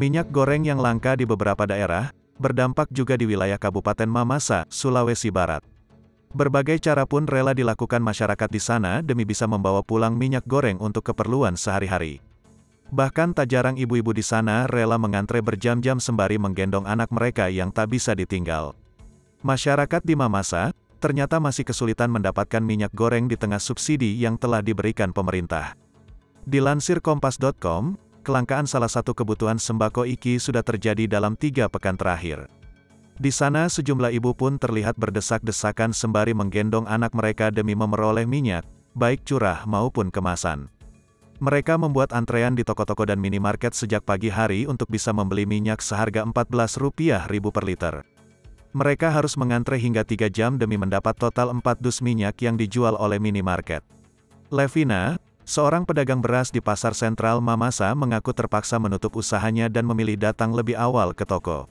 Minyak goreng yang langka di beberapa daerah, berdampak juga di wilayah Kabupaten Mamasa, Sulawesi Barat. Berbagai cara pun rela dilakukan masyarakat di sana demi bisa membawa pulang minyak goreng untuk keperluan sehari-hari. Bahkan tak jarang ibu-ibu di sana rela mengantre berjam-jam sembari menggendong anak mereka yang tak bisa ditinggal. Masyarakat di Mamasa, ternyata masih kesulitan mendapatkan minyak goreng di tengah subsidi yang telah diberikan pemerintah. Dilansir Kompas.com, kelangkaan salah satu kebutuhan sembako iki sudah terjadi dalam 3 pekan terakhir. Di sana sejumlah ibu pun terlihat berdesak-desakan sembari menggendong anak mereka demi memperoleh minyak, baik curah maupun kemasan. Mereka membuat antrean di toko-toko dan minimarket sejak pagi hari untuk bisa membeli minyak seharga Rp14.000 per liter. Mereka harus mengantre hingga 3 jam demi mendapat total 4 dus minyak yang dijual oleh minimarket. Levina, seorang pedagang beras di Pasar Sentral Mamasa mengaku terpaksa menutup usahanya dan memilih datang lebih awal ke toko.